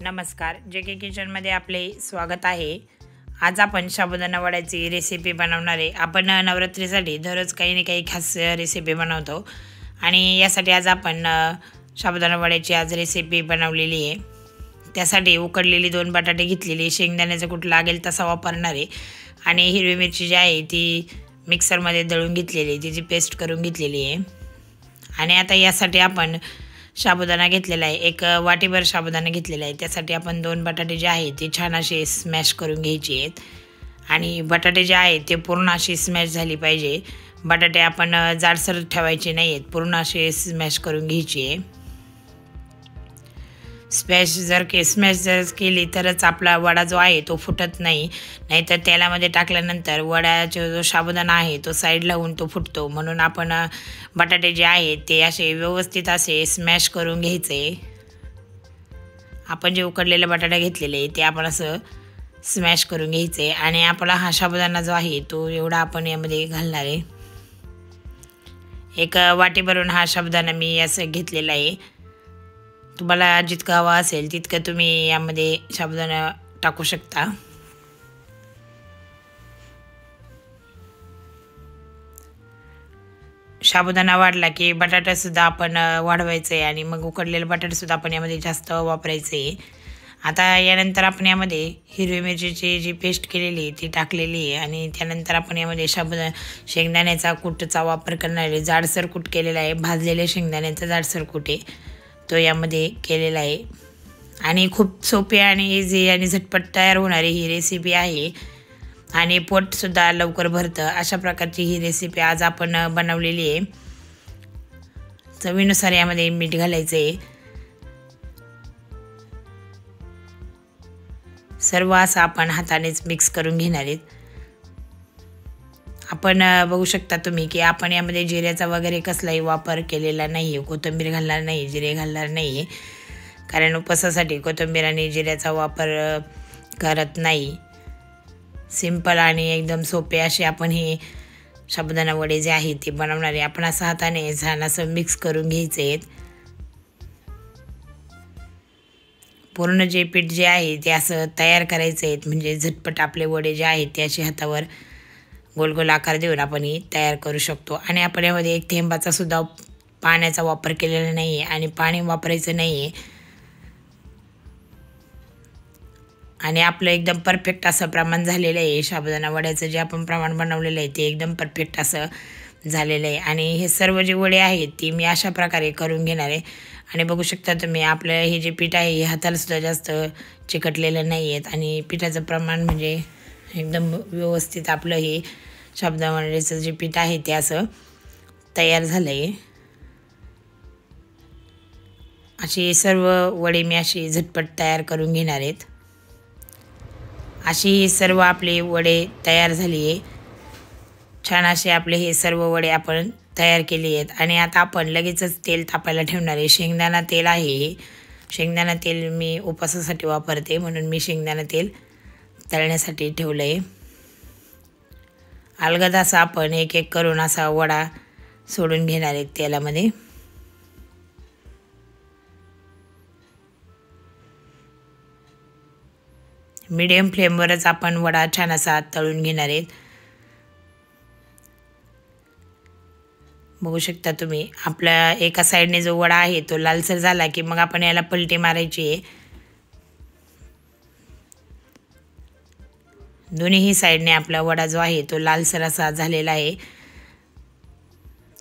नमस्कार, जे किचनमध्ये आपले स्वागत आहे। आज आपण साबुदाणा वड्याची रेसिपी बनवणार आहे। आपण नवरात्रीसाठी दररोज काही ना काही खास रेसिपी बनवतो आणि यासाठी आज आपण साबुदाणा वड्याची आज रेसिपी बनवलेली आहे। त्यासाठी उकडलेली 2 बटाटे घेतलेली, शेंगदाण्याचा कूट लागेल तसा वापरणार आहे आणि हिरवी मिरची जी आहे ती मिक्सरमध्ये दळून घेतलेली, तिची पेस्ट करून घेतलेली आहे। आणि आता यासाठी आपण साबुदाणा घेतलेला आहे, एक वाटीभर साबुदाणा घेतलेला आहे। त्यासाठी आपण 2 बटाटे जे आहेत ते छान असे स्मॅश करून घ्यायचे आहेत आणि बटाटे जे आहेत ते पूर्ण असे स्मॅश झाली पाहिजे। बटाटे आपण जाडसर ठेवायचे नाही आहेत, पूर्ण असे स्मॅश करून घ्यायचे। स्मॅश जर केली तरच आपला वडा जो आहे तो फुटत नाही, नाहीतर तेलामध्ये टाकल्यानंतर वड्याचा जो साबुदाणा आहे तो साईडला होऊन तो फुटतो। म्हणून आपण बटाटे जे आहेत ते असे व्यवस्थित असे स्मॅश करून घ्यायचे। आपण जे उकडलेले बटाटे घेतलेले ते आपण असं स्मॅश करून घ्यायचे आणि आपला हा साबुदाणा जो आहे तो एवढा आपण यामध्ये घालणार आहे। एक वाटी भरून हा साबुदाणा मी असं घेतलेला आहे। तुम्हाला जितका हवा असेल तितकं तुम्ही यामध्ये साबुदाणा टाकू शकता। साबुदाणा वाढला की बटाटा सुद्धा आपण वाढवायचे आणि मग उकडलेले बटाटे सुद्धा आपण यामध्ये जास्त वापरायचे। आता यानंतर आपण यामध्ये हिरवी मिरचीची जी पेस्ट केलेली ती टाकलेली आहे आणि त्यानंतर आपण यामध्ये शेंगदाण्याचा कूटचा वापर करणार आहे। जाडसर कूट केलेला आहे, भाजलेले शेंगदाण्याचा जाडसर कूट आहे तो यामध्ये केलेला आहे आणि खूप सोपी आणि इझी आणि झटपट तयार होणारी ही रेसिपी आहे आणि पोटसुद्धा लवकर भरतं। अशा प्रकारची ही रेसिपी आज आपण बनवलेली आहे। चवीनुसार यामध्ये मीठ घालायचं आहे। सर्व असं आपण हातानेच मिक्स करून घेणार आहेत। आपण बघू शकता तुम्ही की आपण यामध्ये जिऱ्याचा वगैरे कसलाही वापर केलेला नाही आहे, कोथिंबीर घालणार नाही, जिरे घालणार नाही, कारण उपवासासाठी कोथिंबीर आणि जिऱ्याचा वापर करत नाही। सिंपल आणि एकदम सोपे असे आपण हे साबुदाणा वडे जे आहेत ते बनवणार आहे। आपण असं हाताने छान असं मिक्स करून घ्यायचे आहेत। पूर्ण जे पीठ जे आहे ते असं तयार करायचं आहे, म्हणजे झटपट आपले वडे जे आहेत ते असे हातावर गोल गोल आकार देऊन आपण ही तयार करू शकतो। आणि आपण यामध्ये एक थेंबाचा सुद्धा पाण्याचा वापर केलेला नाही आहे आणि पाणी वापरायचं नाही आहे आणि आपलं एकदम परफेक्ट असं प्रमाण झालेलं आहे। साबुदाणा वड्याचं जे आपण प्रमाण बनवलेलं आहे ते एकदम परफेक्ट असं झालेलं आहे आणि हे सर्व जे वडे आहेत ते मी अशा प्रकारे करून घेणार आहे। आणि बघू शकता तुम्ही आपलं हे जे पीठ आहे हे हाताला सुद्धा जास्त चिकटलेलं नाही आहेत आणि पिठाचं प्रमाण म्हणजे एकदम व्यवस्थित आपलं हे साबुदाणा वड्याचं जे पीठ आहे ते असं तयार झालं आहे। अशी सर्व वडे मी अशी झटपट तयार करून घेणार आहेत। अशी सर्व आपले वडे तयार झाली आहे। छान असे आपले हे सर्व वडे आपण तयार केले आहेत आणि आता आपण लगेचच तेल तापायला ठेवणार आहे। शेंगदाणा तेल आहे, शेंगदाणा तेल मी उपवासासाठी वापरते म्हणून मी शेंगदाणा तेल तळण्यासाठी ठेवलं आहे। अलगद असा आपण एक एक करून असा वडा सोडून घेणार आहे तेलामध्ये। मीडियम फ्लेमवरच आपण वडा छान असा तळून घेणार आहेत। बघू शकता तुम्ही आपल्या एका साईडने जो वडा आहे तो लालसर झाला की मग आपण याला पलटी मारायची आहे। दोन्हीही साईडने आपला वडा जो आहे तो लालसर असा झालेला आहे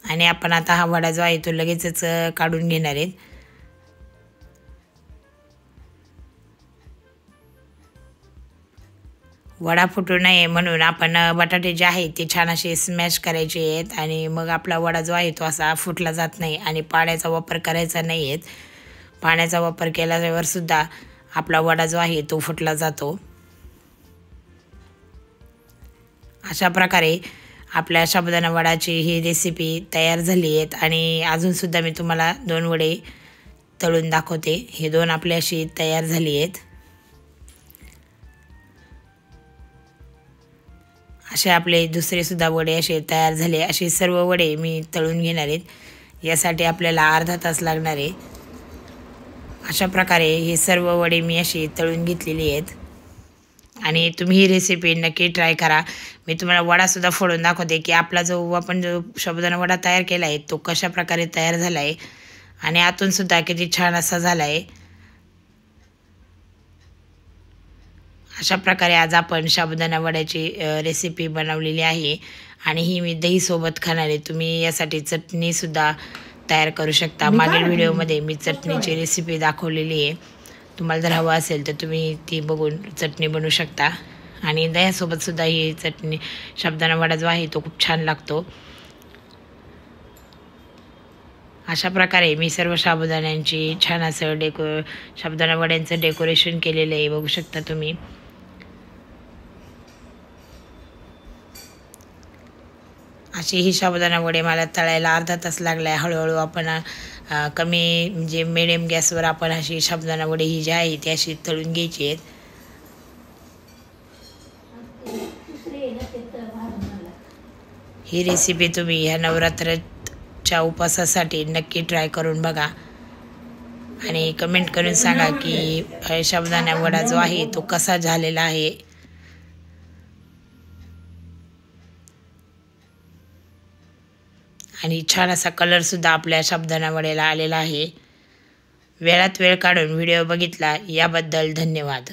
आणि आपण आता हा वडा जो आहे तो लगेचच काढून घेणार आहेत। वडा फुटू नये म्हणून आपण बटाटे जे आहेत ते छान असे स्मॅश करायचे आहेत आणि मग आपला वडा जो आहे तो असा फुटला जात नाही आणि पाण्याचा वापर करायचा नाही आहे। पाण्याचा वापर केल्यावर सुद्धा आपला वडा जो आहे तो फुटला जातो। अशा प्रकारे आपल्या साबुदाणा वड्याची ही रेसिपी तयार झाली आहे आणि अजूनसुद्धा मी तुम्हाला 2 वडे तळून दाखवते। हे 2 आपले अशी तयार झाली आहेत। असे आपले दुसरे सुद्धा वडे असे तयार झाले। असे सर्व वडे मी तळून घेणार आहेत। यासाठी आपल्याला अर्धा तास लागणार आहे। अशा प्रकारे हे सर्व वडे मी अशी तळून घेतलेली आहेत आणि तुम्ही ही रेसिपी नक्की ट्राय करा। मी तुम्हाला वडासुद्धा फोडून दाखवते की आपला आपण जो साबुदाणा वडा तयार केला आहे तो कशा प्रकारे तयार झाला आहे आणि आतूनसुद्धा किती छान असा झाला आहे। अशा प्रकारे आज आपण साबुदाणा वड्याची रेसिपी बनवलेली आहे आणि ही मी दहीसोबत खाणार आहे। तुम्ही यासाठी चटणीसुद्धा तयार करू शकता। मागील व्हिडिओमध्ये मी चटणीची रेसिपी दाखवलेली आहे, तुम्हाला जर हवं असेल तर तुम्ही ती बघून चटणी बनवू शकता। आणि दह्यासोबतसुद्धा ही चटणी साबुदाणा वडा जो आहे तो खूप छान लागतो। अशा प्रकारे मी सर्व साबुदाण्यांची छान असं साबुदाणा वड्यांचं डेकोरेशन केलेलं आहे, बघू शकता तुम्ही। अशी ही साबुदाणा वडे मला तळायला अर्धा तास लागला आहे। हळूहळू आपण कमी म्हणजे मिडियम गॅसवर आपण अशी साबुदाणा वडे ही जी आहे ती अशी तळून घ्यायची आहेत। ही रेसिपी तुम्ही ह्या नवरात्राच्या उपवासासाठी नक्की ट्राय करून बघा आणि कमेंट करून सांगा की साबुदाणा वडा जो आहे तो कसा झालेला आहे। आणि छान असा कलरसुद्धा आपल्या साबुदाणा वड्याला आलेला आहे। वेळात वेळ काढून व्हिडिओ बघितला याबद्दल धन्यवाद।